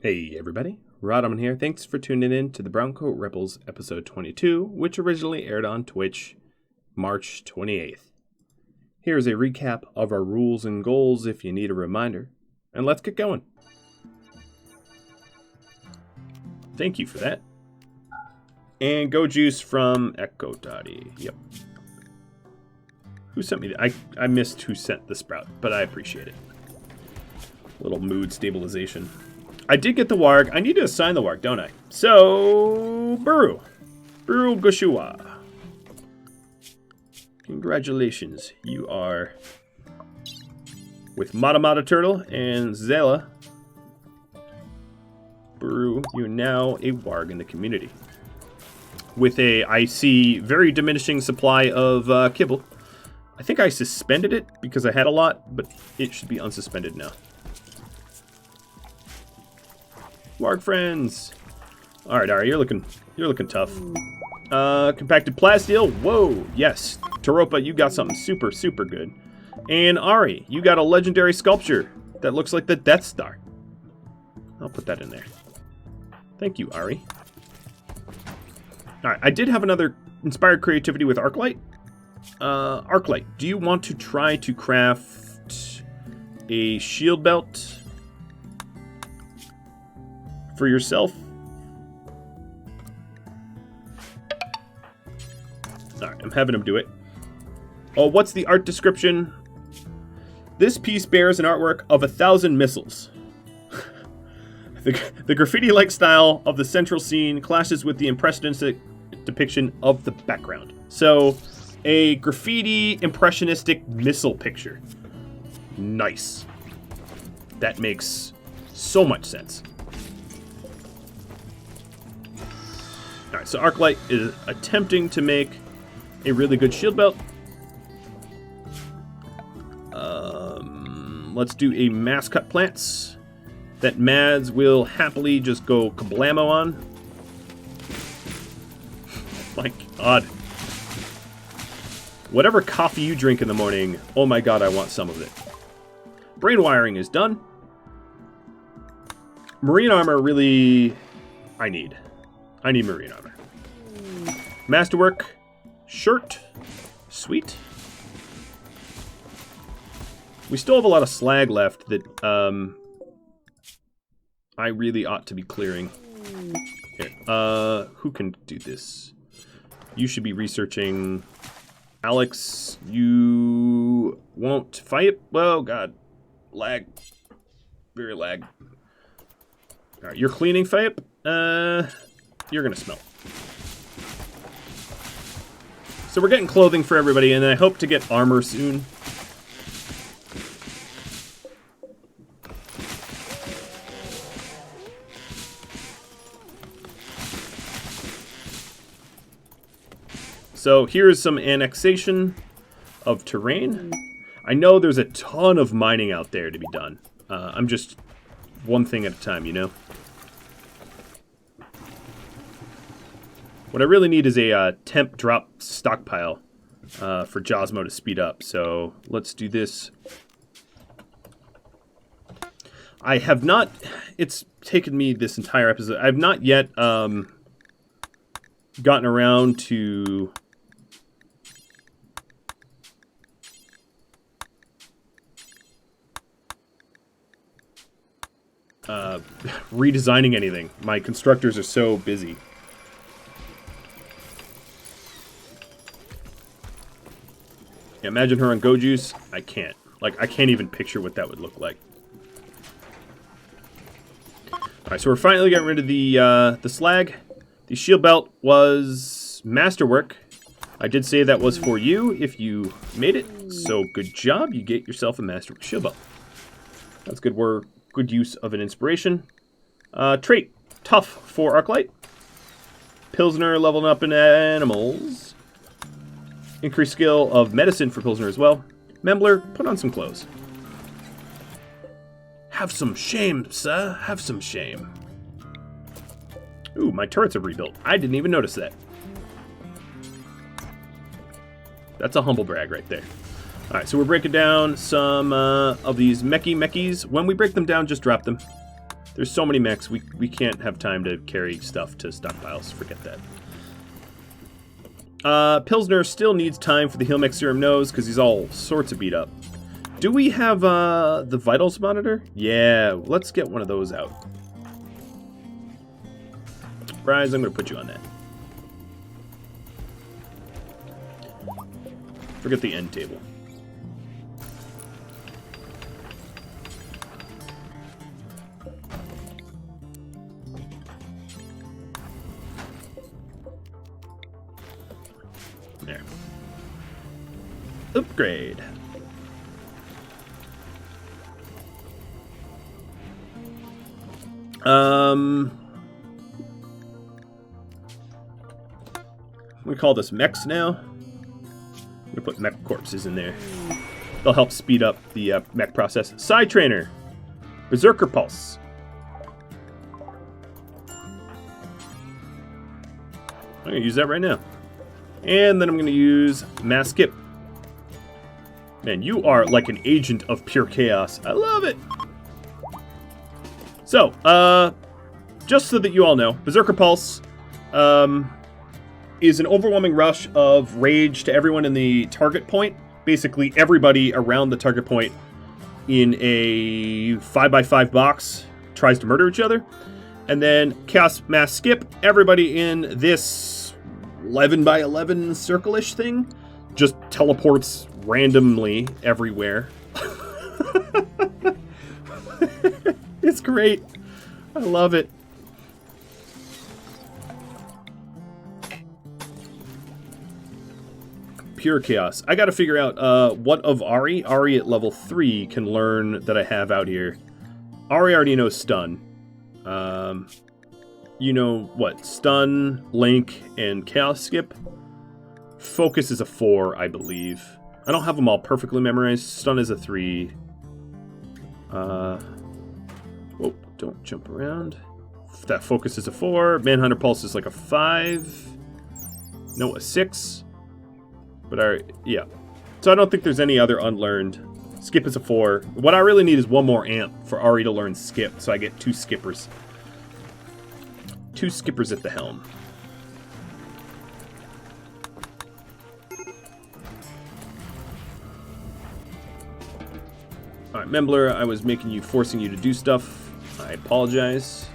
Hey everybody, Rhadamant here. Thanks for tuning in to the Browncoat Rebels episode 22, which originally aired on Twitch March 28th. Here's a recap of our rules and goals if you need a reminder, and let's get going. Thank you for that. And Go Juice from Echo Dottie. Yep. Who sent me that? I missed who sent the sprout, but I appreciate it. Little mood stabilization. I did get the warg. I need to assign the warg, don't I? So, Buru Gushua. Congratulations. You are with Mata Turtle and Zela. Buru, you're now a warg in the community. With a, I see, very diminishing supply of kibble. I think I suspended it because I had a lot, but it should be unsuspended now. Warg friends. All right, you're looking tough. Compacted plasteel. Whoa, yes. Taropa, you got something super good. And Ari, you got a legendary sculpture that looks like the Death Star. I'll put that in there. Thank you, Ari. All right, I did have another inspired creativity with Arclight. Arclight, do you want to try to craft a shield belt for yourself? Alright, I'm having him do it. Oh, what's the art description? This piece bears an artwork of 1,000 missiles. The graffiti-like style of the central scene clashes with the impressionistic depiction of the background. So, a graffiti impressionistic missile picture. Nice. That makes so much sense. Alright, so Arclight is attempting to make a really good shield belt. Let's do a mass cut plants that Mads will happily just go kablamo on. My god. Whatever coffee you drink in the morning, oh my god, I want some of it. Brain wiring is done. Marine armor really... I need marine armor. Masterwork. Shirt. Sweet. We still have a lot of slag left that I really ought to be clearing. Here, who can do this? You should be researching. Alex, you won't fight? Well, god. Lag. Very lag. Alright, you're cleaning, Fayep? You're gonna smell. So we're getting clothing for everybody, and I hope to get armor soon. So here's some annexation of terrain. I know there's a ton of mining out there to be done. I'm just one thing at a time, you know? What I really need is a temp drop stockpile for Josmo to speed up. So let's do this. I have not... It's taken me this entire episode. I have not yet gotten around to... redesigning anything. My constructors are so busy. Yeah, imagine her on Go Juice. I can't. Like, I can't even picture what that would look like. Alright, so we're finally getting rid of the slag. The shield belt was masterwork. I did say that was for you if you made it. So good job. You get yourself a masterwork shield belt. That's good work. Good use of an inspiration. Trait. Tough for Arclight. Pilsner leveling up in animals. Increased skill of medicine for Pilsner as well. Membler, put on some clothes. Have some shame, sir. Have some shame. Ooh, my turrets are rebuilt. I didn't even notice that. That's a humble brag right there. Alright, so we're breaking down some of these mechis. When we break them down, just drop them. There's so many mechs, we can't have time to carry stuff to stockpiles. Forget that. Pilsner still needs time for the heal mech Serum knows, because he's all sorts of beat up. Do we have the vitals monitor? Yeah, let's get one of those out. Rise, I'm going to put you on that. Forget the end table. There. Upgrade. We call this mechs now. We put mech corpses in there. They'll help speed up the mech process. Side trainer. Berserker pulse. I'm going to use that right now. And then I'm going to use mass skip. Man, you are like an agent of pure chaos. I love it. So, just so that you all know, Berserker Pulse is an overwhelming rush of rage to everyone in the target point. Basically, everybody around the target point in a 5x5 box tries to murder each other. And then Chaos Mass Skip, everybody in this 11x11 circle-ish thing just teleports randomly everywhere. It's great. I love it. Pure chaos. I gotta figure out what of Ari. Ari at level 3 can learn that I have out here. Ari already knows stun. You know what? Stun, Link, and Chaos Skip. Focus is a 4, I believe. I don't have them all perfectly memorized. Stun is a 3. Whoa, don't jump around. That focus is a 4. Manhunter Pulse is like a 5. No, a 6. But yeah. So I don't think there's any other unlearned. Skip is a 4. What I really need is one more amp for Ari to learn Skip, so I get 2 skippers. 2 skippers at the helm. Alright, Membler, I was forcing you to do stuff. I apologize.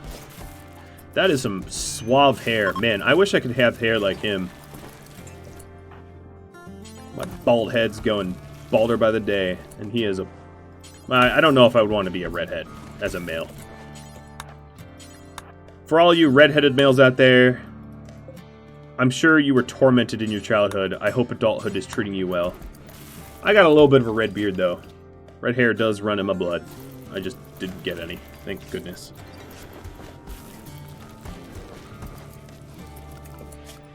That is some suave hair. Man, I wish I could have hair like him. My bald head's going balder by the day, and he is a... I don't know if I would want to be a redhead as a male. For all you redheaded males out there, I'm sure you were tormented in your childhood. I hope adulthood is treating you well. I got a little bit of a red beard, though. Red hair does run in my blood. I just didn't get any. Thank goodness.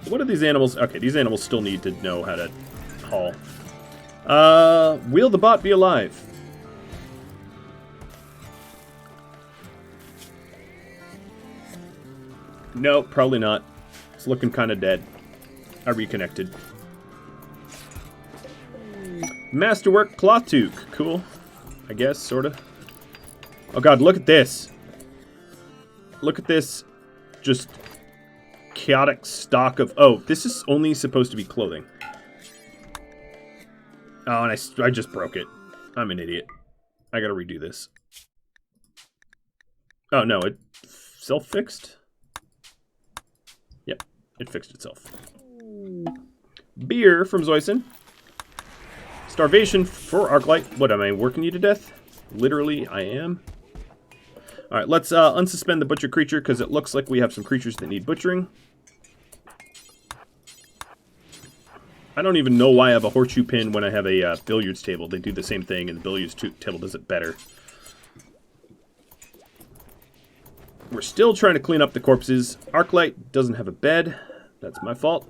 What are these animals? Okay, these animals still need to know how to haul. Will the bot be alive? No, probably not. It's looking kind of dead. I reconnected. Masterwork cloth toque. Cool. I guess, sort of. Oh god, look at this. Look at this just chaotic stock of... Oh, this is only supposed to be clothing. Oh, and I just broke it. I'm an idiot. I gotta redo this. Oh, no, it self-fixed? Yep, it fixed itself. Beer from Zoyson. Starvation for Arclight. What, am I working you to death? Literally, I am. Alright, let's unsuspend the butcher creature, because it looks like we have some creatures that need butchering. I don't even know why I have a horseshoe pin when I have a billiards table. They do the same thing, and the billiards table does it better. We're still trying to clean up the corpses. Arclight doesn't have a bed. That's my fault.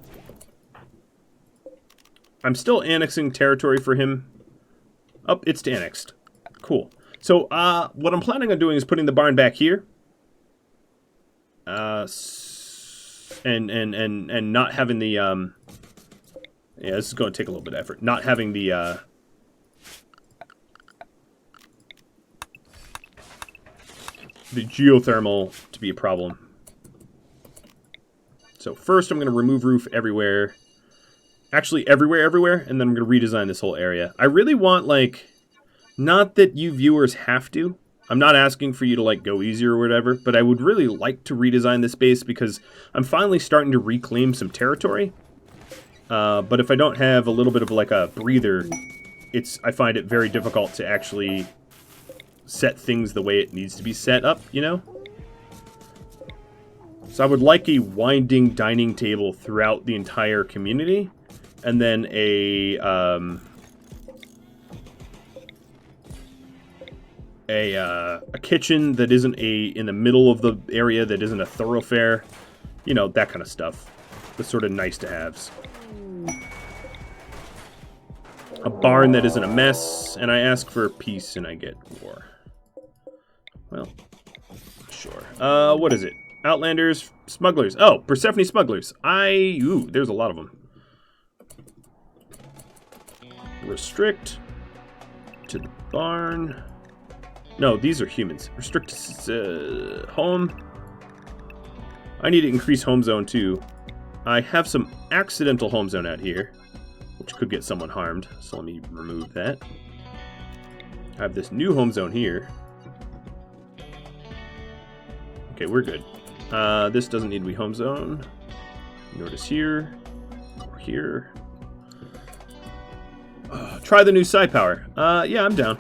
I'm still annexing territory for him. Oh, it's annexed. Cool. So, what I'm planning on doing is putting the barn back here. And not having the, yeah, this is going to take a little bit of effort. Not having the, the geothermal to be a problem. So first I'm going to remove roof everywhere. Actually, everywhere, and then I'm going to redesign this whole area. I really want, like, not that you viewers have to. I'm not asking for you to, like, go easier or whatever, but I would really like to redesign this base because I'm finally starting to reclaim some territory. But if I don't have a little bit of, like, a breather, I find it very difficult to actually set things the way it needs to be set up, you know? So I would like a winding dining table throughout the entire community, and then a kitchen that isn't in the middle of the area, that isn't a thoroughfare, you know, that kind of stuff. The sort of nice to haves. A barn that isn't a mess, and I ask for peace and I get war. Well, sure. What is it? Outlanders, smugglers. Oh, Persephone smugglers. Ooh, there's a lot of them. Restrict to the barn. No, these are humans. Restrict to home. I need to increase home zone too. I have some accidental home zone out here, which could get someone harmed, so let me remove that. I have this new home zone here. Okay, we're good. This doesn't need to be home zone. Nor does here. Or here. Try the new side power. Yeah, I'm down.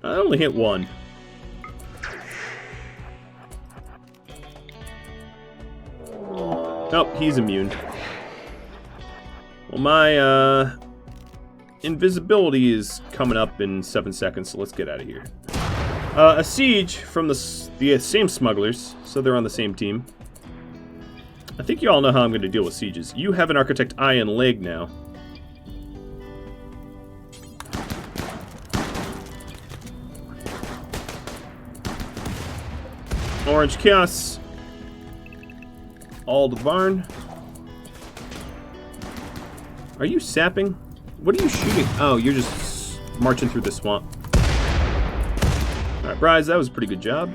I only hit one. Oh, he's immune. Well, my invisibility is coming up in 7 seconds, so let's get out of here. A siege from the same smugglers, so they're on the same team. I think you all know how I'm going to deal with sieges. You have an architect eye and leg now. Orange Chaos. All to the barn. Are you sapping? What are you shooting? Oh, you're just marching through the swamp. Alright, Bryce, that was a pretty good job.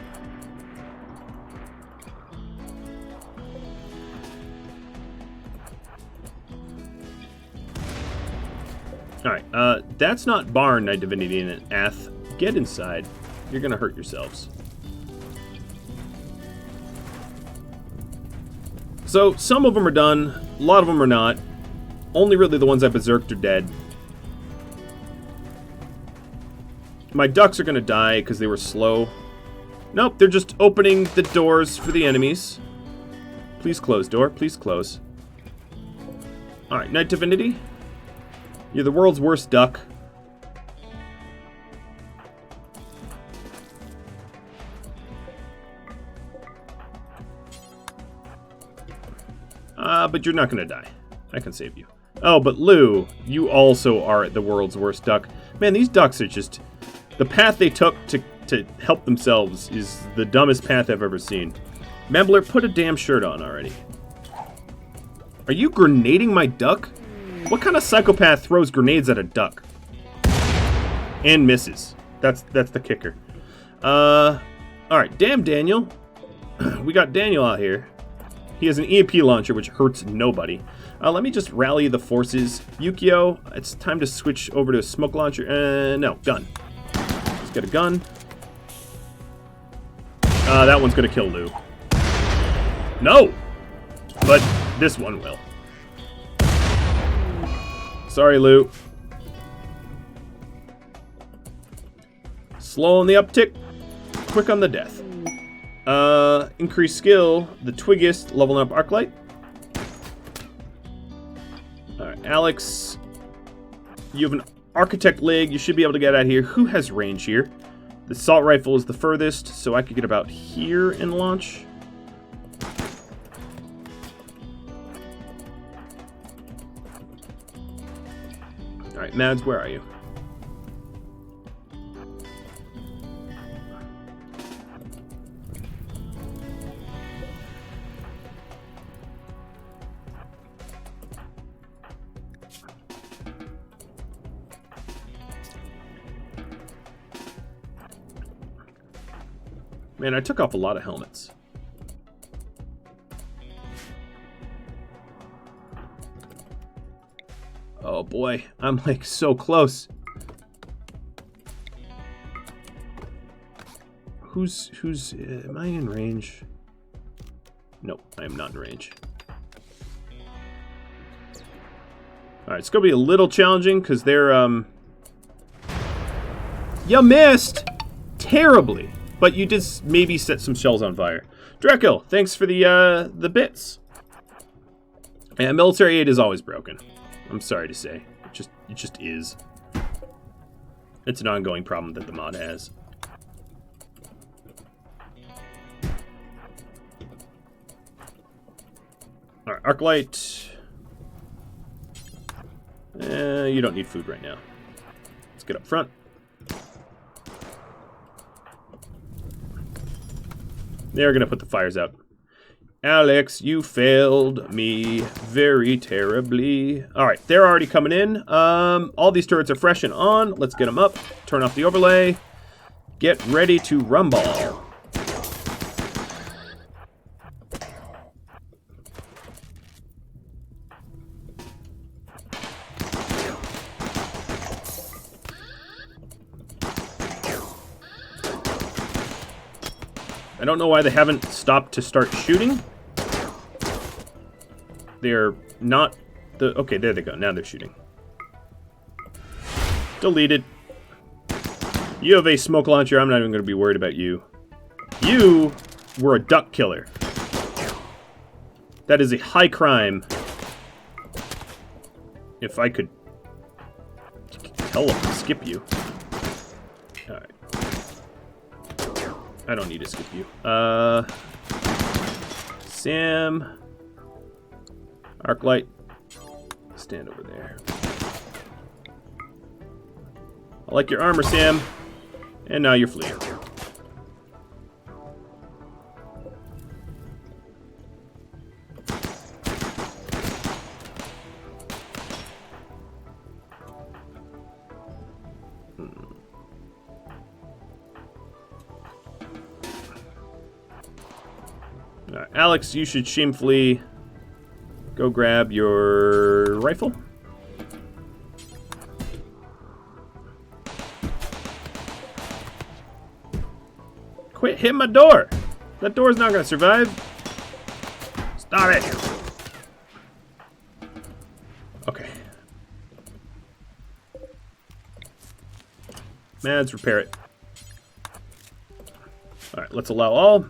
Alright, that's not barn, Knight Divinity in it. Ath, get inside. You're gonna hurt yourselves. So, some of them are done, a lot of them are not. Only really the ones I berserked are dead. My ducks are gonna die because they were slow. Nope, they're just opening the doors for the enemies. Please close, door, please close. Alright, Knight Divinity. You're the world's worst duck. But you're not gonna die. I can save you. Oh, but Lou, you also are the world's worst duck. Man, these ducks are just... The path they took to help themselves is the dumbest path I've ever seen. Membler, put a damn shirt on already. Are you grenading my duck? What kind of psychopath throws grenades at a duck? And misses. That's the kicker. Alright, damn Daniel. We got Daniel out here. He has an EMP launcher, which hurts nobody. Let me just rally the forces. Yukio, it's time to switch over to a smoke launcher. No, gun. Let's get a gun. That one's gonna kill Lou. No! But this one will. Sorry, Lou. Slow on the uptick, quick on the death. Increase skill, the Twiggist, leveling up Arclight. Alright, Alex. You have an Architect leg, you should be able to get out of here. Who has range here? The assault rifle is the furthest, so I could get about here and launch. Alright, Mads, where are you? Man, I took off a lot of helmets. Oh boy, I'm like so close. Who's am I in range? Nope, I am not in range. Alright, it's gonna be a little challenging because they're you missed terribly, but you did maybe set some shells on fire. Draco, thanks for the bits. Yeah, military aid is always broken. I'm sorry to say. It just is. It's an ongoing problem that the mod has. Alright, Arclight. You don't need food right now. Let's get up front. They're gonna put the fires out. Alex, you failed me very terribly. Alright, they're already coming in. All these turrets are fresh and on. Let's get them up. Turn off the overlay. Get ready to rumble. I don't know why they haven't stopped to start shooting. They're not the... Okay, there they go. Now they're shooting. Deleted. You have a smoke launcher. I'm not even going to be worried about you. You were a duck killer. That is a high crime. If I could tell them to skip you. Alright. I don't need to skip you. Sam. Arclight. Stand over there. I like your armor, Sam. And now you're fleeing. Alex, you should shamefully go grab your rifle. Quit hitting my door! That door's not gonna survive. Stop it! Okay. Let's repair it. Alright, let's allow all.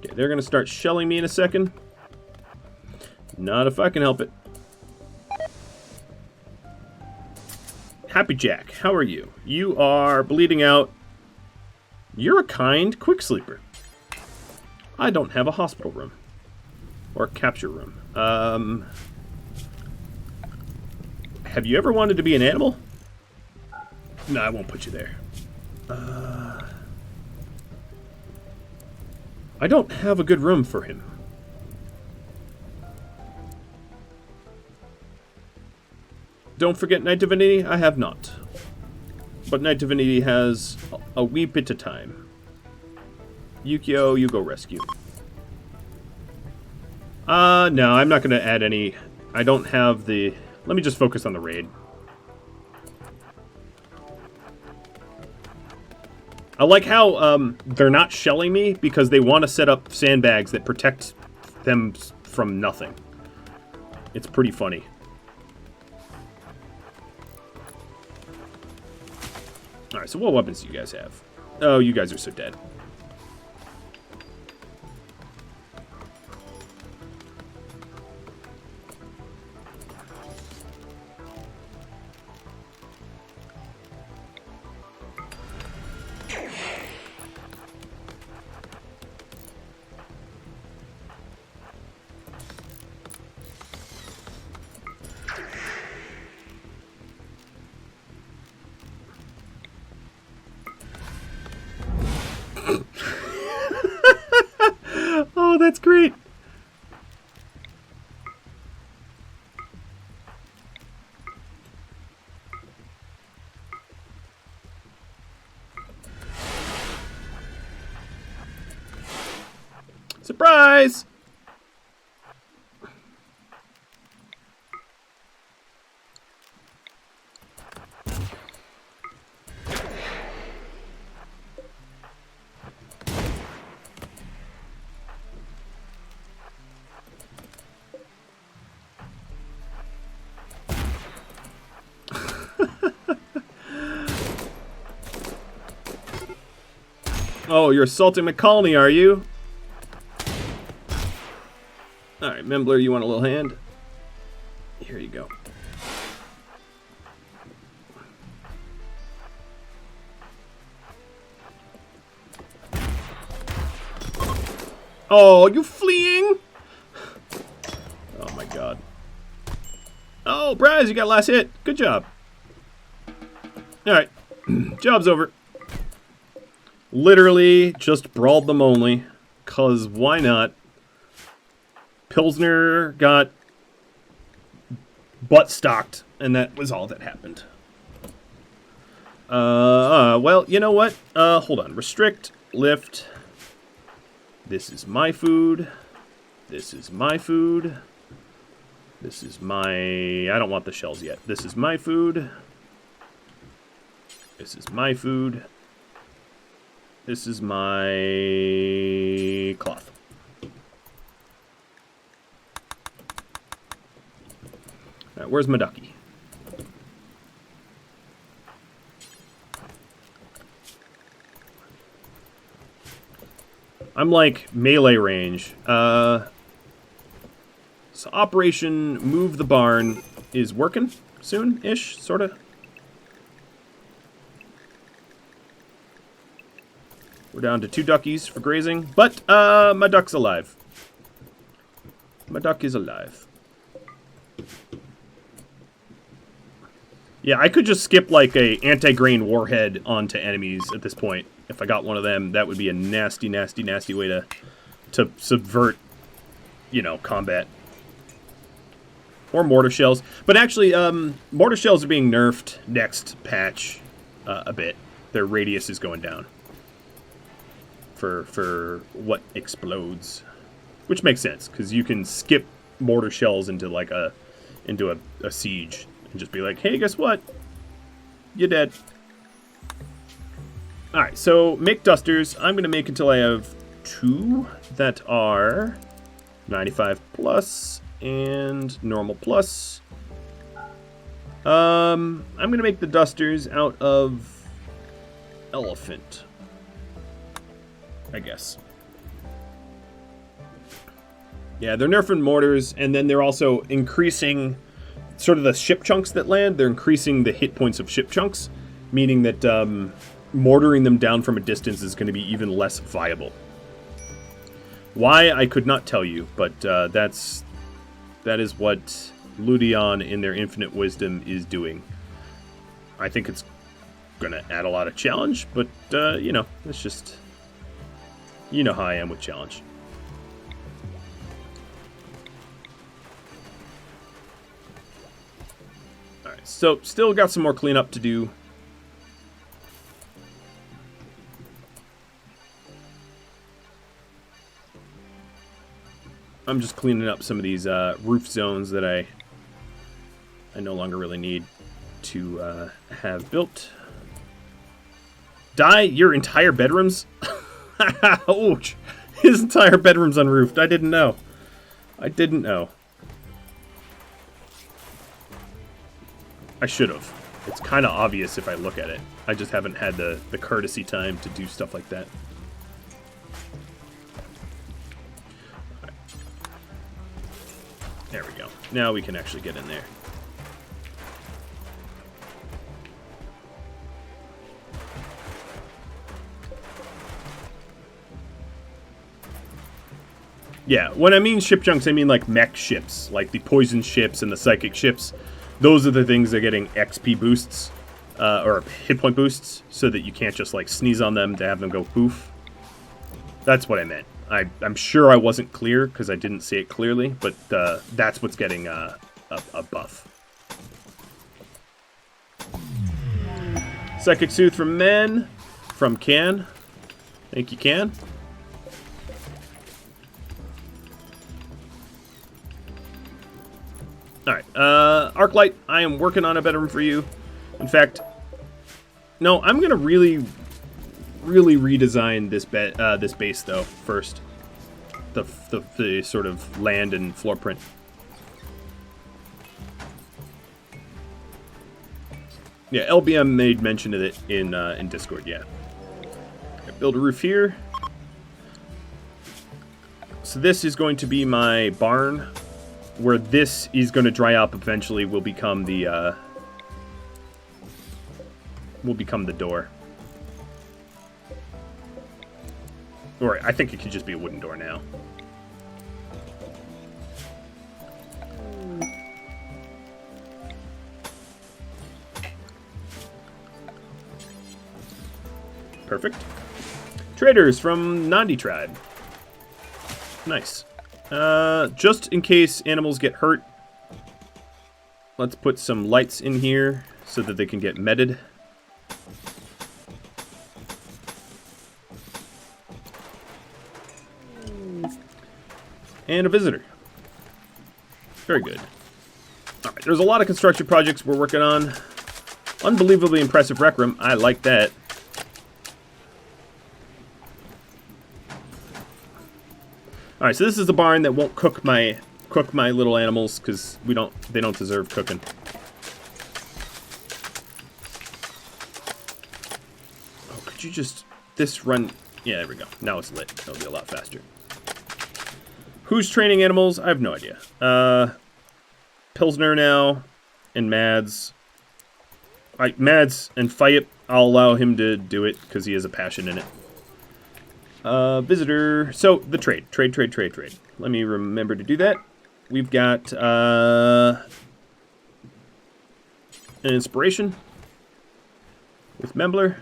Okay, they're gonna start shelling me in a second. Not if I can help it. Happy Jack, how are you? You are bleeding out. You're a kind quick sleeper. I don't have a hospital room. Or capture room. Have you ever wanted to be an animal? No, I won't put you there. I don't have a good room for him. Don't forget Night Divinity? I have not. But Night Divinity has a wee bit of time. Yukio, you go rescue. No, I'm not going to add any. I don't have the... Let me just focus on the raid. I like how they're not shelling me because they want to set up sandbags that protect them from nothing. It's pretty funny. Alright, so what weapons do you guys have? Oh, you guys are so dead. Surprise! Oh, you're assaulting my colony, are you? Alright, Membler, you want a little hand? Here you go. Oh, you fleeing? Oh my god. Oh, Braz, you got last hit. Good job. Alright, job's over. Literally just brawled them only, 'cause why not? Pilsner got butt stocked, and that was all that happened. Well, you know what? Hold on. Restrict, lift. This is my food. This is my food. This is my... I don't want the shells yet. This is my food. This is my food. This is my cloth. All right, where's my ducky? I'm like melee range. So Operation Move the Barn is working soon-ish, sort of. We're down to 2 duckies for grazing, but my duck's alive. My duck is alive. Yeah, I could just skip like a anti-grain warhead onto enemies at this point. If I got one of them, that would be a nasty, nasty, nasty way to subvert, you know, combat. Or mortar shells. But actually, mortar shells are being nerfed next patch a bit. Their radius is going down. For what explodes, which makes sense because you can skip mortar shells into like a siege and just be like, hey, guess what? You're dead. All right, so make dusters. I'm gonna make until I have 2 that are 95 plus and normal plus. I'm gonna make the dusters out of elephant, I guess. Yeah, they're nerfing mortars, and then they're also increasing sort of the ship chunks that land. They're increasing the hit points of ship chunks, meaning that mortaring them down from a distance is going to be even less viable. Why, I could not tell you, but that is what Ludion, in their infinite wisdom, is doing. I think it's going to add a lot of challenge, but, you know, it's just... You know how I am with challenge. Alright, so still got some more cleanup to do. I'm just cleaning up some of these roof zones that I no longer really need to have built. Die your entire bedrooms? Ouch. His entire bedroom's unroofed. I didn't know. I didn't know. I should have. It's kind of obvious if I look at it. I just haven't had the courtesy time to do stuff like that. Right. There we go. Now we can actually get in there. Yeah, when I mean ship chunks, I mean like mech ships, like the poison ships and the psychic ships. Those are the things that are getting XP boosts, or hit point boosts, so that you can't just like sneeze on them to have them go poof. That's what I meant. I'm sure I wasn't clear because I didn't say it clearly, but that's what's getting a buff. Psychic Soothe from Men, from Can. Thank you, Can. Sparklight, I am working on a bedroom for you. In fact, no, I'm gonna really redesign this base though first. The sort of land and floor print. Yeah, LBM made mention of it in Discord. Yeah. Okay, build a roof here. So this is going to be my barn, where this is going to dry up eventually. Will become the door. Or I think it could just be a wooden door now. Perfect. Traders from Nandi tribe. Nice. Just in case animals get hurt, let's put some lights in here so that they can get meted. And a visitor. Very good. All right, there's a lot of construction projects we're working on. Unbelievably impressive rec room. I like that. All right, so this is the barn that won't cook my little animals because they don't deserve cooking. Oh, could you just run? Yeah, there we go. Now it's lit. It'll be a lot faster. Who's training animals? I have no idea. Pilsner now and Mads. Mads and Fayep, I'll allow him to do it because he has a passion in it. Visitor. So, the trade. Trade. Let me remember to do that. We've got, an inspiration with Membler.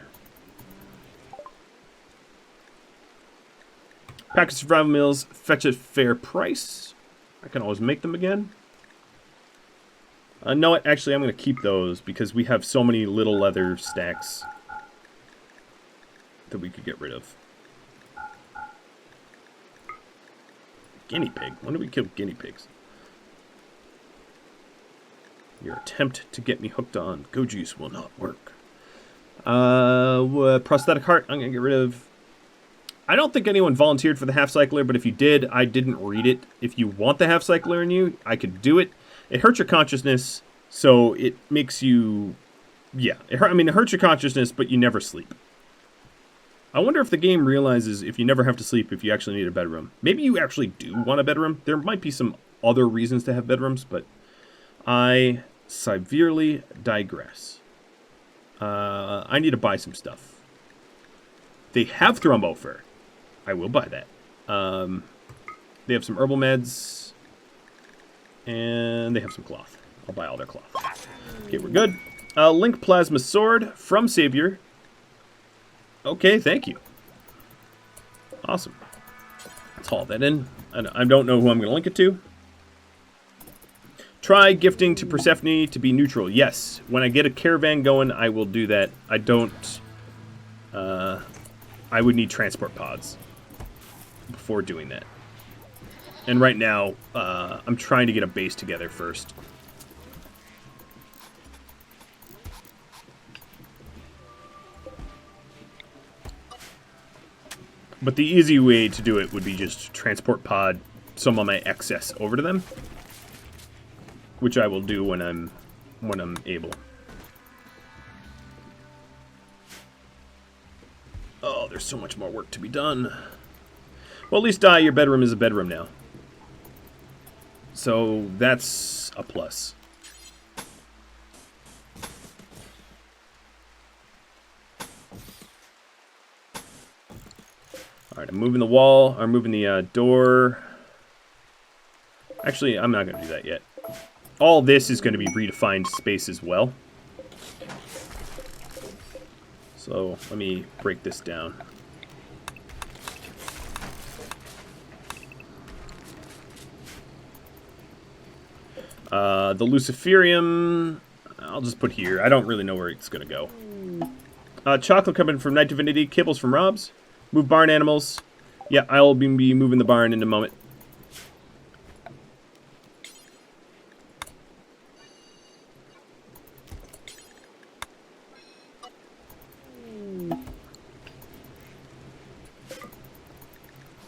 Pack of survival meals fetch a fair price. I can always make them again. No, actually, I'm going to keep those because we have so many little leather stacks that we could get rid of. Guinea pig? When do we kill guinea pigs? Your attempt to get me hooked on go juice will not work. Prosthetic heart, I'm going to get rid of. I don't think anyone volunteered for the half cycler, but if you did, I didn't read it. If you want the half cycler in you, I could do it. It hurts your consciousness, so it makes you... Yeah, it hurts your consciousness, but you never sleep. I wonder if the game realizes if you never have to sleep, if you actually need a bedroom. Maybe you actually do want a bedroom. There might be some other reasons to have bedrooms, but I severely digress. I need to buy some stuff. They have Thrombofer. I will buy that. They have some herbal meds. And they have some cloth. I'll buy all their cloth. Okay, we're good. Link Plasma Sword from Savior. Okay, thank you. Awesome. Let's haul that in. I don't know who I'm going to link it to. Try gifting to Persephone to be neutral. Yes, when I get a caravan going, I will do that. I don't... I would need transport pods before doing that. And right now, I'm trying to get a base together first. But the easy way to do it would be just transport pod some of my excess over to them, which I will do when I'm able. Oh, there's so much more work to be done. Well, at least your bedroom is a bedroom now. So that's a plus. Alright, I'm moving the wall. I'm moving the door. Actually, I'm not going to do that yet. All this is going to be redefined space as well. So let me break this down. The Luciferium, I'll just put here. I don't really know where it's going to go. Chocolate coming from Night Divinity. Kibbles from Rob's. Move barn animals. Yeah, I'll be moving the barn in a moment.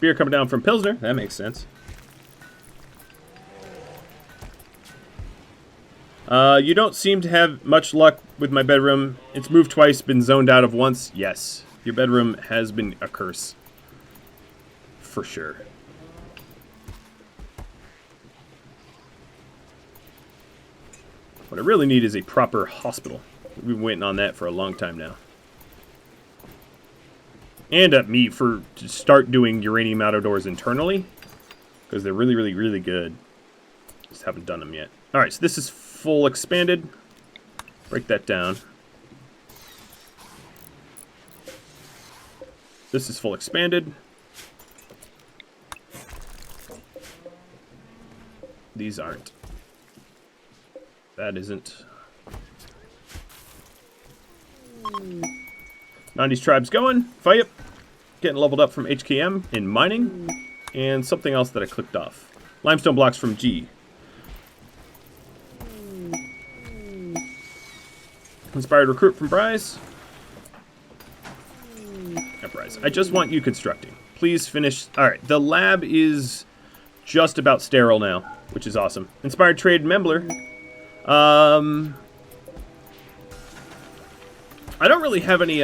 Beer coming down from Pilsner. That makes sense. You don't seem to have much luck with my bedroom. It's moved twice, been zoned out of once. Yes, your bedroom has been a curse. For sure. What I really need is a proper hospital. We've been waiting on that for a long time now. And me to start doing uranium out-of-doors internally. Because they're really, really, really good. Just haven't done them yet. Alright, so this is full expanded. Break that down. This is full expanded. These aren't. That isn't. 90s tribe's going. Fight. Getting leveled up from HKM in mining. And something else that I clicked off. Limestone blocks from G. Inspired recruit from Bryce. Bryce. I just want you constructing. Please finish. Alright, the lab is just about sterile now, which is awesome. Inspired trade Membler. I don't really have any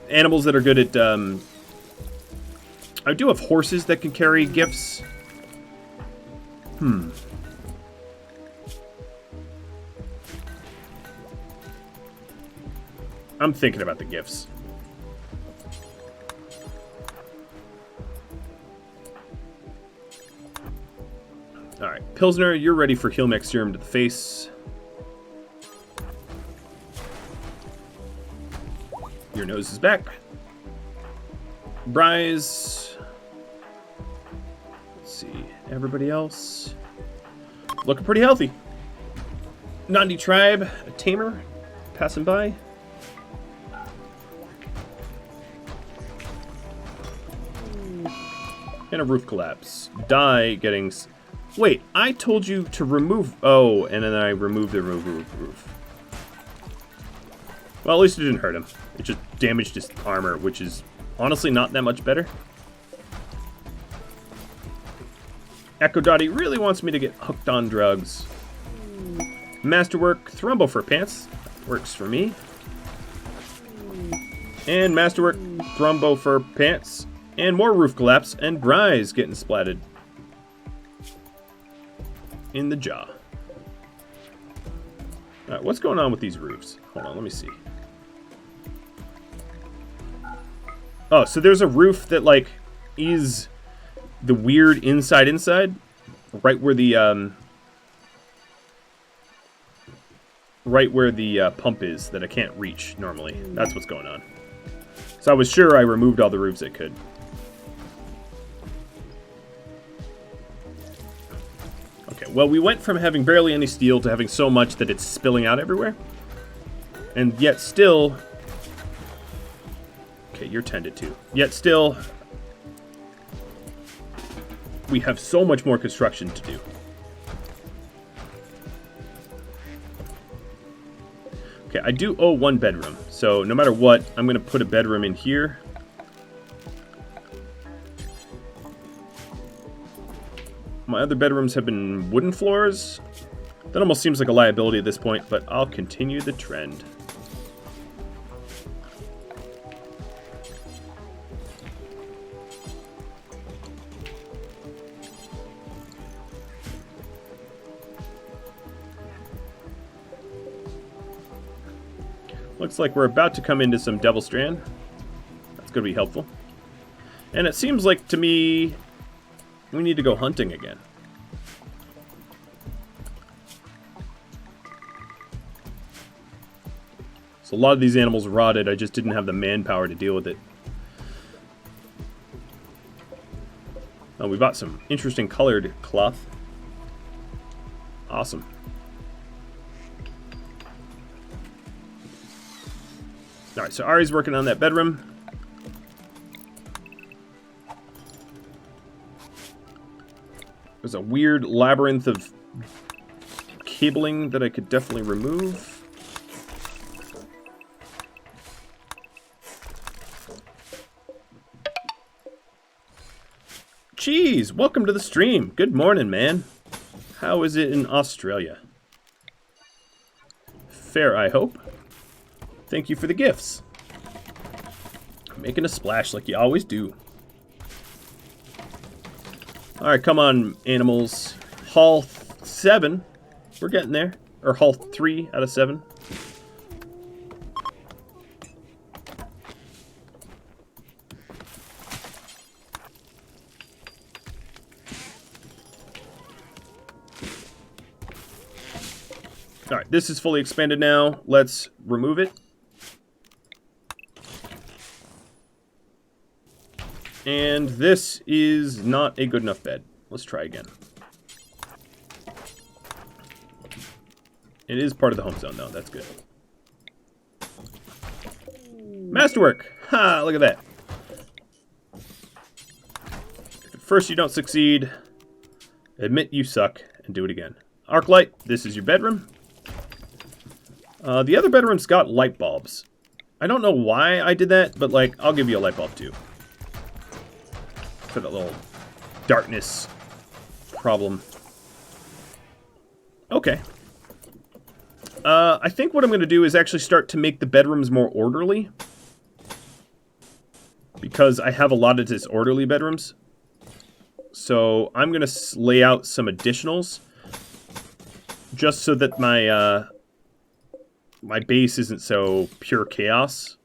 animals that are good at I do have horses that can carry gifts. I'm thinking about the gifts. Alright, Pilsner, you're ready for Heal Mech Serum to the face. Your nose is back. Bryce. Let's see. Everybody else. Looking pretty healthy. Nandi Tribe, a tamer. Passing by. And a roof collapse. Die getting... Wait, I told you to remove... Oh, and then I removed the roof. Well, at least it didn't hurt him. It just damaged his armor, which is honestly not that much better. Echo Dottie really wants me to get hooked on drugs. Masterwork, Thrumbo for pants. Works for me. And Masterwork, Thrumbo for pants. And more roof collapse, and Bryce getting splatted in the jaw. Alright, what's going on with these roofs? Hold on, let me see. Oh, so there's a roof that, like, is the weird inside, right where the, pump is that I can't reach normally. That's what's going on. So I was sure I removed all the roofs I could. Okay, well, we went from having barely any steel to having so much that it's spilling out everywhere. And yet still... Okay, you're tended to. Yet still... we have so much more construction to do. Okay, I do owe one bedroom. So no matter what, I'm going to put a bedroom in here. My other bedrooms have been wooden floors. That almost seems like a liability at this point, but I'll continue the trend. Looks like we're about to come into some Devil Strand. That's going to be helpful. And it seems like to me... we need to go hunting again. So a lot of these animals rotted. I just didn't have the manpower to deal with it. Oh, we bought some interesting colored cloth. Awesome. Alright, so Ari's working on that bedroom. There's a weird labyrinth of cabling that I could definitely remove. Cheese, welcome to the stream. Good morning, man. How is it in Australia? Fair, I hope. Thank you for the gifts. Making a splash like you always do. Alright, come on, animals. Hull 7. We're getting there. Or hull 3 out of 7. Alright, this is fully expanded now. Let's remove it. And this is not a good enough bed. Let's try again. It is part of the home zone, though. That's good. Masterwork! Ha! Look at that. If at first you don't succeed, admit you suck and do it again. Arclight, this is your bedroom. The other bedroom's got light bulbs. I don't know why I did that, but, like, I'll give you a light bulb, too. For that little darkness problem. Okay. I think what I'm going to do is actually start to make the bedrooms more orderly. Because I have a lot of disorderly bedrooms. So I'm going to lay out some additionals. Just so that my, my base isn't so pure chaos.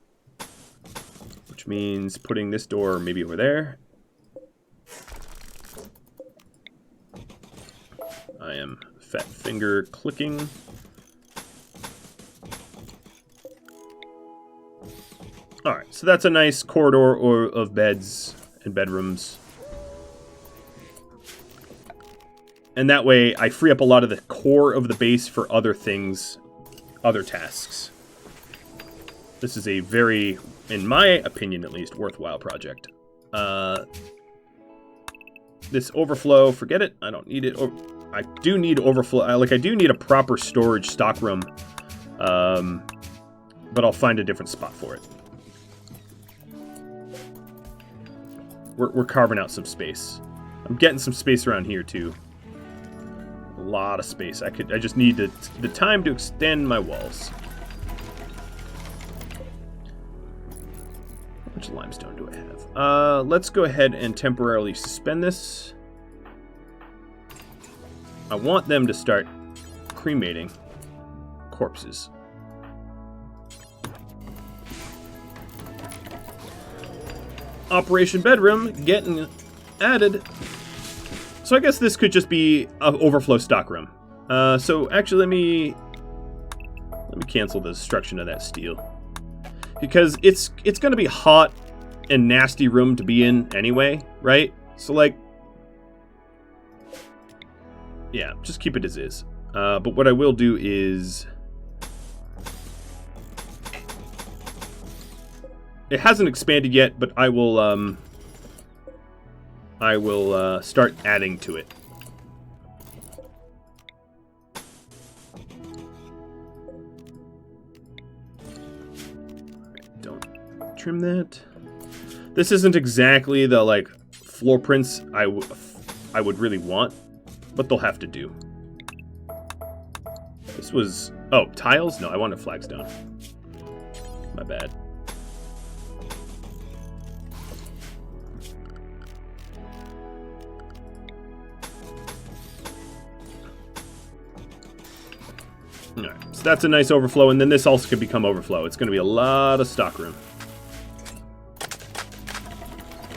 Which means putting this door maybe over there. I am fat finger clicking. Alright, so that's a nice corridor of beds and bedrooms. And that way I free up a lot of the core of the base for other things, other tasks. This is a very, in my opinion at least, worthwhile project. This overflow, forget it. I don't need it. I do need overflow. Like, I do need a proper storage stockroom. But I'll find a different spot for it. We're carving out some space. I'm getting some space around here, too. A lot of space. I just need the time to extend my walls. How much limestone do I have? Let's go ahead and temporarily suspend this. I want them to start cremating corpses. Operation Bedroom getting added. So I guess this could just be an overflow stockroom. So actually let me cancel the destruction of that steel. Because it's going to be hot and nasty room to be in anyway, right? So like, yeah, just keep it as is. But what I will do is, it hasn't expanded yet, but I will start adding to it. Don't trim that. This isn't exactly the like floor prints I would really want, but they'll have to do. This was, oh, tiles? No, I wanted flagstone. My bad. Alright, so that's a nice overflow, and then this also could become overflow. It's going to be a lot of stockroom.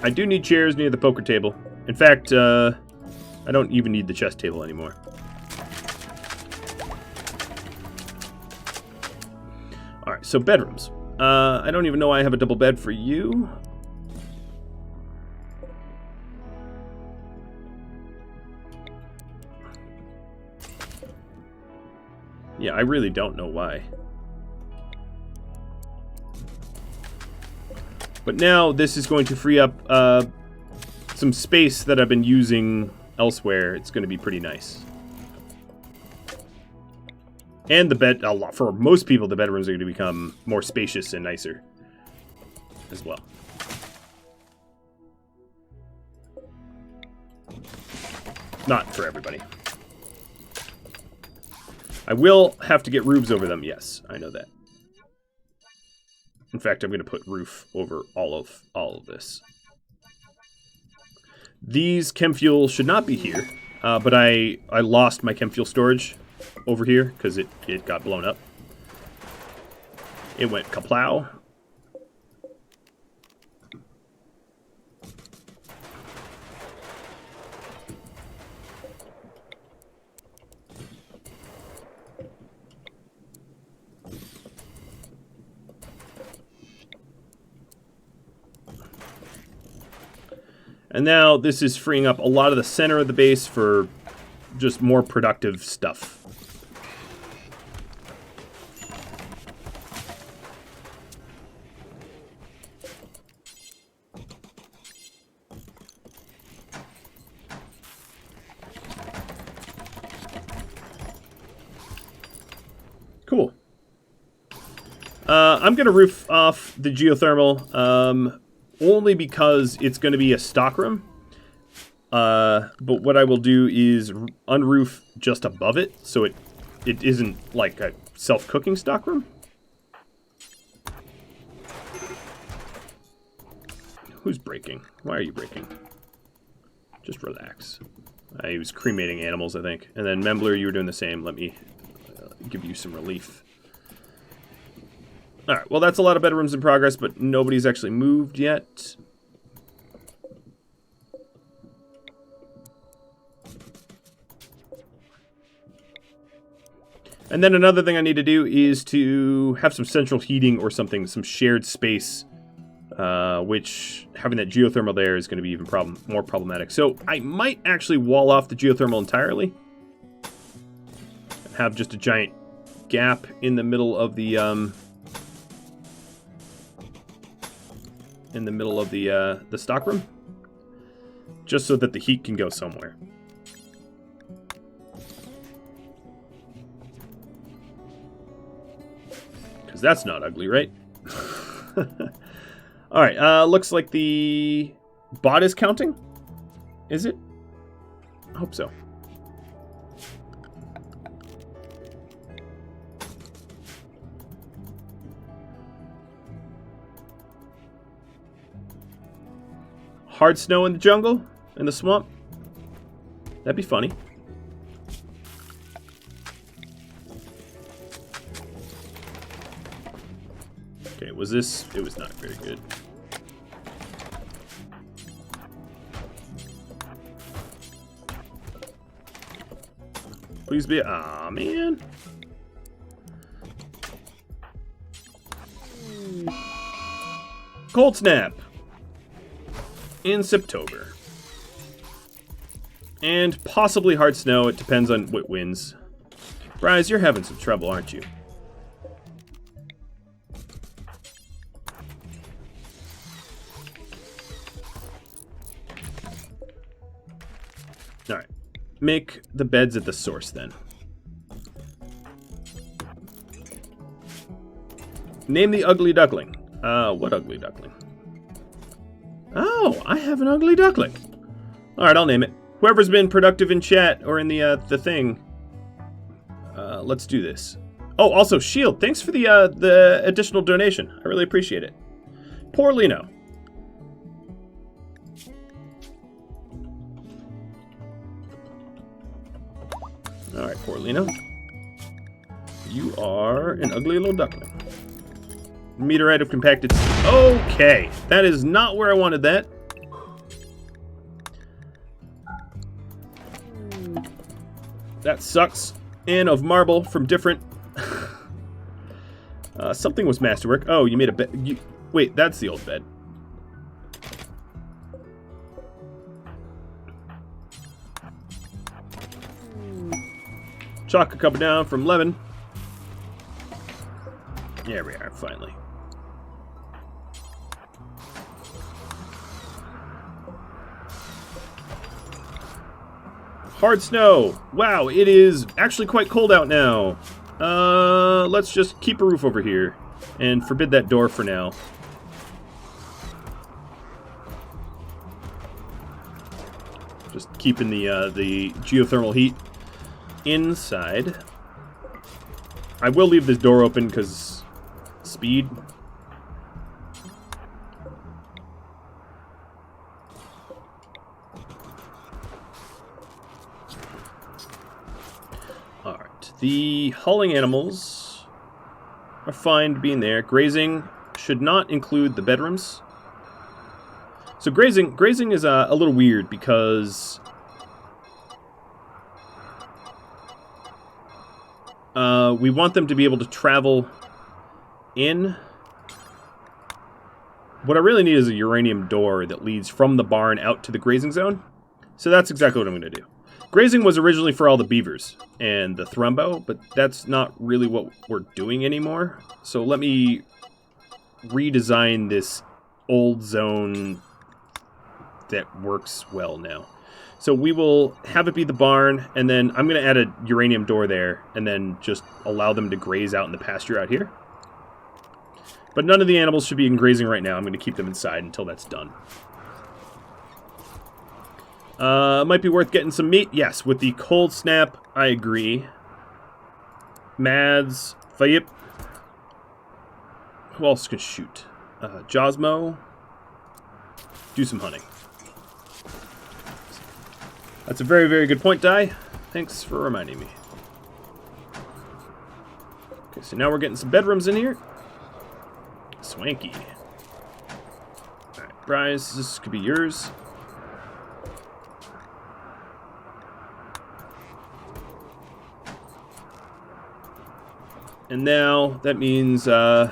I do need chairs near the poker table. In fact, I don't even need the chess table anymore. Alright, so bedrooms. I don't even know why I have a double bed for you. Yeah, I really don't know why. But now this is going to free up some space that I've been using elsewhere. It's going to be pretty nice. And the bed, for most people, the bedrooms are going to become more spacious and nicer as well. Not for everybody. I will have to get roofs over them, yes, I know that. In fact, I'm going to put roof over all of this. These chem fuel should not be here, but I lost my chem fuel storage over here because it got blown up. It went kaplow. And now this is freeing up a lot of the center of the base for just more productive stuff. Cool. I'm going to roof off the geothermal. Only because it's going to be a stockroom. But what I will do is unroof just above it, so it isn't like a self-cooking stockroom. Who's breaking? Why are you breaking? Just relax. I was cremating animals, I think. And then Membler, you were doing the same. Let me give you some relief. Alright, well that's a lot of bedrooms in progress, but nobody's actually moved yet. And then another thing I need to do is to have some central heating or something, some shared space, which having that geothermal there is going to be even more problematic. So I might actually wall off the geothermal entirely. Have just a giant gap in the middle of the the stockroom, just so that the heat can go somewhere. Because that's not ugly, right? All right, looks like the bot is counting. Is it? I hope so. Hard snow in the jungle? In the swamp? That'd be funny. Okay, was this... It was not very good. Please be... Aw, man. Cold snap. In September. And possibly hard snow. It depends on what winds. Bryce, you're having some trouble, aren't you? Alright. Make the beds at the source, then. Name the ugly duckling. What ugly duckling? Oh, I have an ugly duckling. Alright, I'll name it. Whoever's been productive in chat or in the thing, let's do this. Oh, also, Shield, thanks for the additional donation. I really appreciate it. Poor Lino. Alright, poor Lino. You are an ugly little duckling. Meteorite of compacted... Okay, that is not where I wanted that. That sucks. And of marble from different... something was masterwork. Oh, you made a bed... Wait, that's the old bed. Chalk a couple down from Levin. There we are, finally. Hard snow. Wow, it is actually quite cold out now. Let's just keep a roof over here and forbid that door for now. Just keeping the geothermal heat inside. I will leave this door open because speed. Alright. The hauling animals are fine being there. Grazing should not include the bedrooms. So grazing is a little weird because we want them to be able to travel in. What I really need is a uranium door that leads from the barn out to the grazing zone. So that's exactly what I'm going to do. Grazing was originally for all the beavers and the thrumbo, but that's not really what we're doing anymore. So let me redesign this old zone that works well now. So we will have it be the barn, and then I'm going to add a uranium door there, and then just allow them to graze out in the pasture out here. But none of the animals should be in grazing right now. I'm going to keep them inside until that's done. Might be worth getting some meat. Yes, with the cold snap, I agree. Mads, Fayip. Who else could shoot? Josmo. Do some hunting. That's a very, very good point, Di. Thanks for reminding me. Okay, so now we're getting some bedrooms in here. Swanky. Alright, Bryce, this could be yours. And now that means all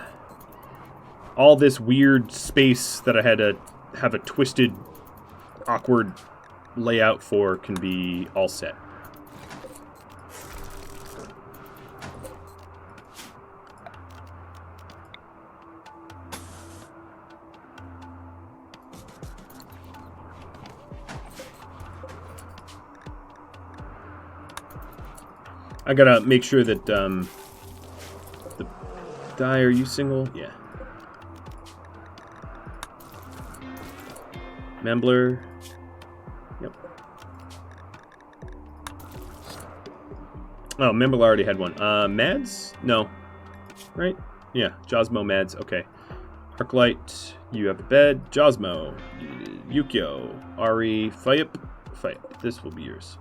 this weird space that I had to have a twisted, awkward layout for can be all set. I gotta make sure that the Di, are you single? Yeah. Membler. Yep. Oh, Membler already had one. Mads? No. Right? Yeah, Josmo, Mads. Okay. Arclight, you have a bed. Josmo, Yukio, Ari, Fayip. Fayip. This will be yours.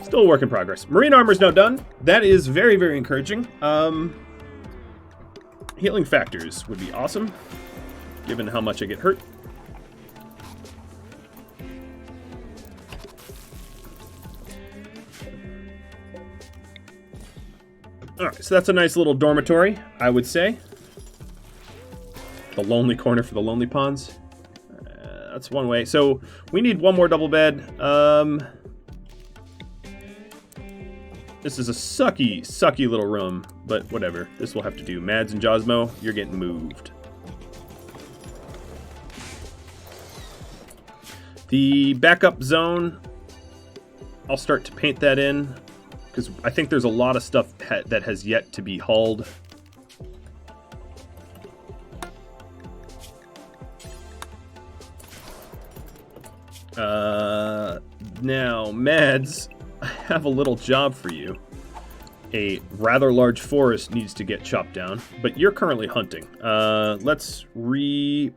Still a work in progress. Marine armor's now done. That is very, very encouraging. Healing factors would be awesome, given how much I get hurt. Alright, so that's a nice little dormitory, I would say. The lonely corner for the lonely pawns. That's one way. So, we need one more double bed. This is a sucky, sucky little room, but whatever. This will have to do. Mads and Josmo, you're getting moved. The backup zone, I'll start to paint that in, because I think there's a lot of stuff that has yet to be hauled. Now, Mads, I have a little job for you. A rather large forest needs to get chopped down, but you're currently hunting. Let's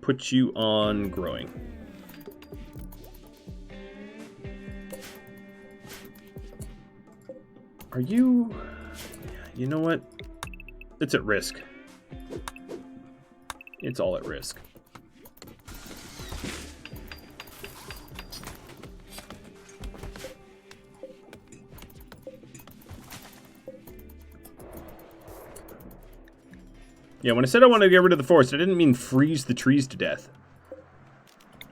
put you on growing. Are you... You know what? It's at risk. It's all at risk. Yeah, when I said I wanted to get rid of the forest, I didn't mean freeze the trees to death.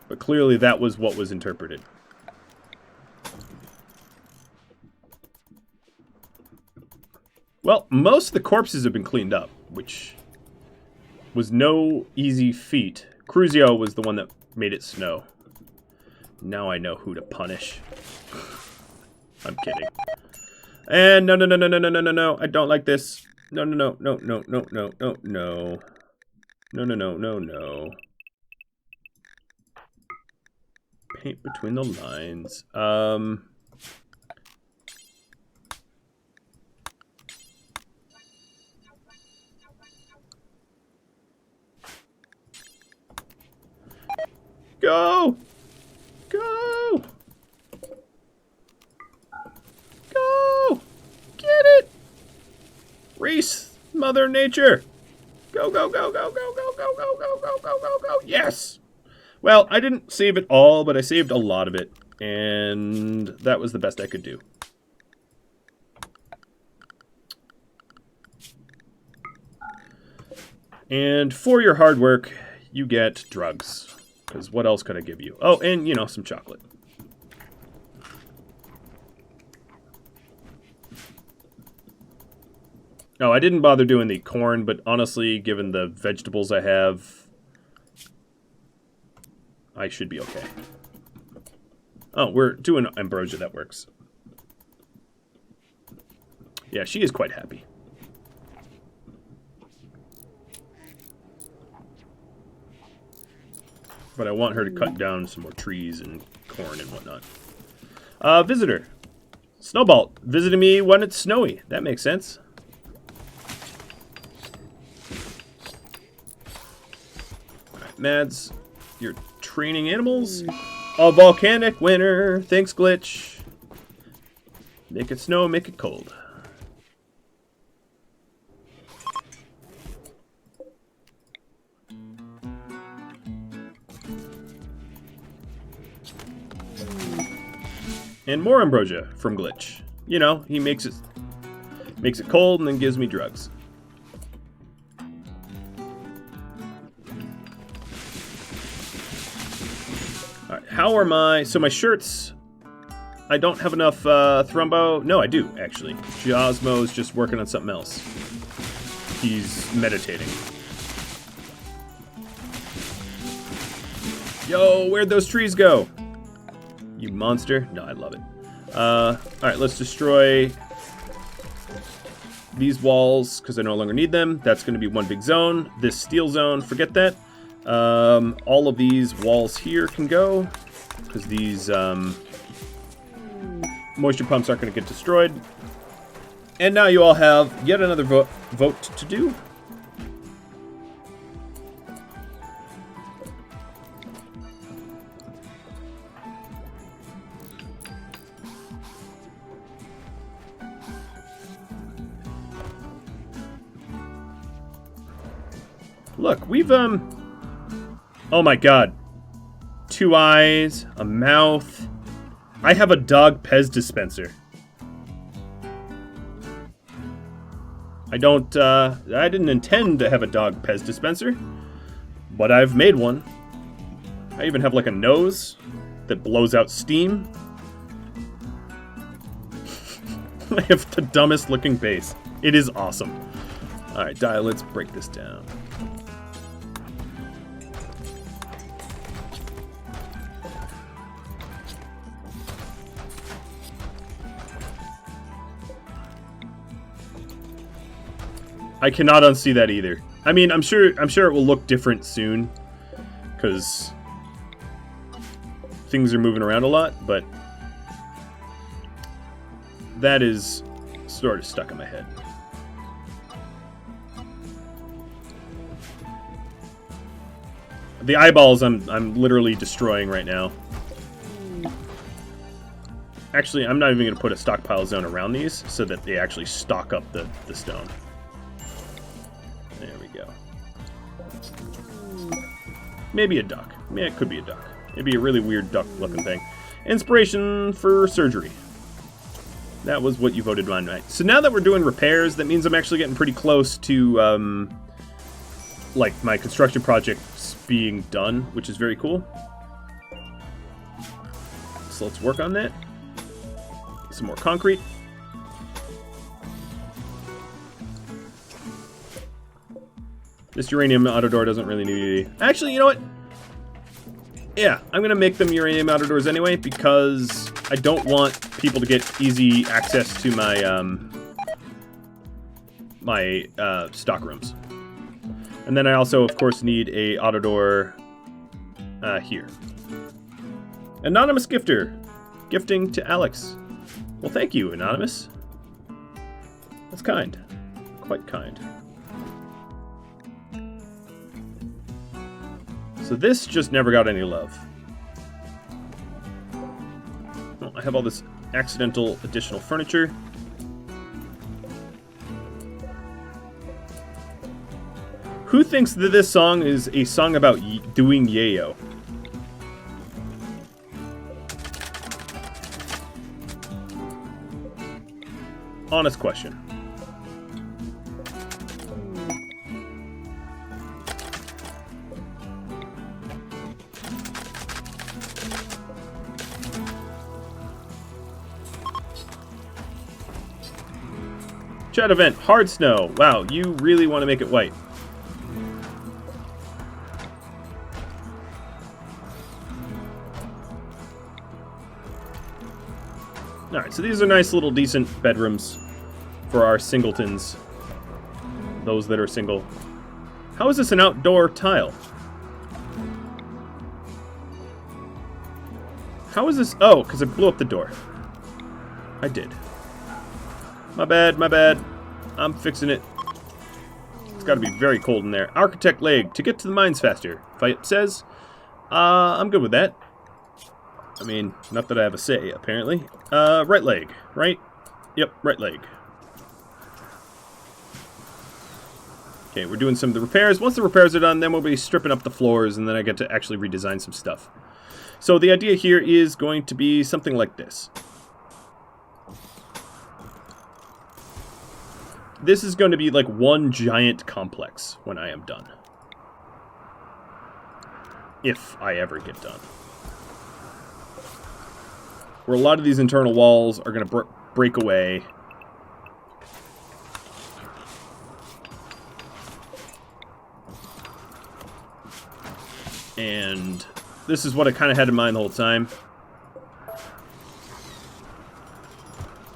But clearly that was what was interpreted. Well, most of the corpses have been cleaned up, which was no easy feat. Cruzio was the one that made it snow. Now I know who to punish. I'm kidding. And no, no, no, no, no, no, no, no, no. I don't like this. No, no, no, no, no, no, no, no, no. No, no, no, no, no. Paint between the lines. Go! Go! Go! Get it! Race, Mother Nature! Go, go, go, go, go, go, go, go, go, go, go, go, go! Yes! Well, I didn't save it all, but I saved a lot of it. And that was the best I could do. And for your hard work, you get drugs. Because what else could I give you? Oh, and, you know, some chocolate. Oh, I didn't bother doing the corn, but honestly, given the vegetables I have, I should be okay. Oh, we're doing ambrosia. That works. Yeah, she is quite happy. But I want her to cut down some more trees and corn and whatnot. Visitor. Snowball. Visiting me when it's snowy. That makes sense. Alright, Mads. You're training animals. A volcanic winter. Thanks, Glitch. Make it snow, make it cold. And more ambrosia from Glitch. You know, he makes it cold and then gives me drugs. Alright, how are my shirts? I don't have enough Thrumbo. No, I do, actually. Giosmo's just working on something else. He's meditating. Yo, where'd those trees go? You monster. No, I love it. Alright, let's destroy these walls, because I no longer need them. That's going to be one big zone. This steel zone, forget that. All of these walls here can go, because these moisture pumps aren't going to get destroyed. And now you all have yet another vote to do. Look, we've, oh my god. 2 eyes, a mouth. I have a dog Pez dispenser. I didn't intend to have a dog Pez dispenser, but I've made one. I even have like a nose that blows out steam. I have the dumbest looking base. It is awesome. Alright, let's break this down. I cannot unsee that either. I mean, I'm sure it will look different soon, because things are moving around a lot, but that is sort of stuck in my head. The eyeballs I'm literally destroying right now. Actually, I'm not even going to put a stockpile zone around these so that they actually stock up the stone. There we go. Maybe a duck. Yeah, it could be a duck. Maybe a really weird duck-looking thing. Inspiration for surgery. That was what you voted on, right? So now that we're doing repairs, that means I'm actually getting pretty close to, like, my construction projects being done, which is very cool. So let's work on that. Some more concrete. This uranium auto door doesn't really need... Actually, you know what? Yeah, I'm going to make them uranium auto doors anyway, because I don't want people to get easy access to my, stock rooms. And then I also, of course, need a auto door here. Anonymous gifter. Gifting to Alex. Well, thank you, Anonymous. That's kind. Quite kind. So this just never got any love. Well, I have all this accidental additional furniture. Who thinks that this song is a song about doing yayo? Honest question. Chat event, hard snow. Wow, you really want to make it white. Alright, so these are nice little decent bedrooms for our singletons. Those that are single. How is this an outdoor tile? How is this? Oh, because I blew up the door. I did. My bad, my bad. I'm fixing it. It's got to be very cold in there. Architect leg, to get to the mines faster. Fight says. I'm good with that. I mean, not that I have a say, apparently. Right leg, right? Yep, right leg. Okay, we're doing some of the repairs. Once the repairs are done, then we'll be stripping up the floors, and then I get to actually redesign some stuff. So the idea here is going to be something like this. This is going to be like one giant complex when I am done. If I ever get done. Where a lot of these internal walls are going to break away. And this is what I kind of had in mind the whole time.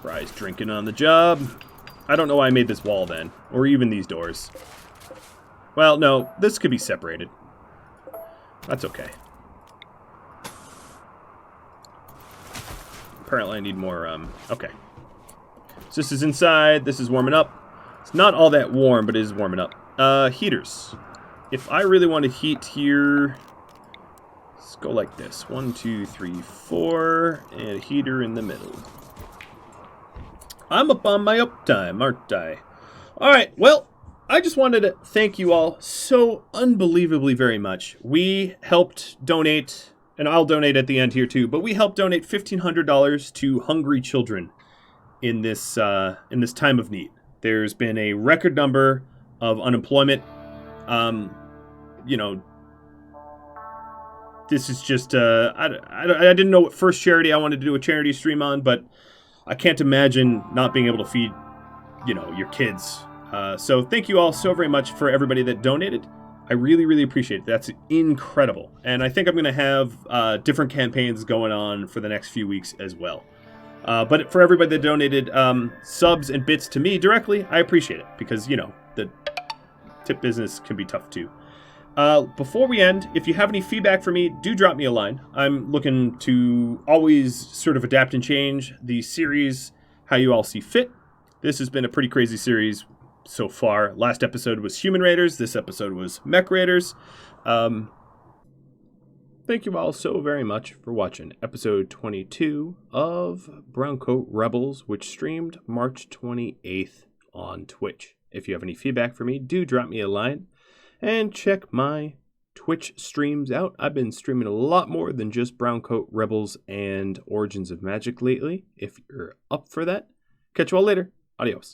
Fry's drinking on the job. I don't know why I made this wall then, or even these doors. Well, no, this could be separated. That's okay. Apparently I need more, okay. So this is inside, this is warming up. It's not all that warm, but it is warming up. Heaters. If I really want to heat here, let's go like this. 1, 2, 3, 4, and a heater in the middle. I'm up on my uptime, aren't I? Alright, well, I just wanted to thank you all so unbelievably very much. We helped donate, and I'll donate at the end here too, but we helped donate $1,500 to hungry children in this time of need. There's been a record number of unemployment. You know, this is just, I didn't know what first charity I wanted to do a charity stream on, but I can't imagine not being able to feed, you know, your kids. So thank you all so very much for everybody that donated. I really, really appreciate it. That's incredible. And I think I'm going to have different campaigns going on for the next few weeks as well. But for everybody that donated subs and bits to me directly, I appreciate it. Because, you know, the tip business can be tough too. Before we end, if you have any feedback for me, do drop me a line. I'm looking to always sort of adapt and change the series how you all see fit. This has been a pretty crazy series so far. Last episode was Human Raiders. This episode was Mech Raiders. Thank you all so very much for watching episode 22 of Browncoat Rebels, which streamed March 28th on Twitch. If you have any feedback for me, do drop me a line. And check my Twitch streams out. I've been streaming a lot more than just Browncoat Rebels and Origins of Magic lately. If you're up for that, catch you all later. Adios.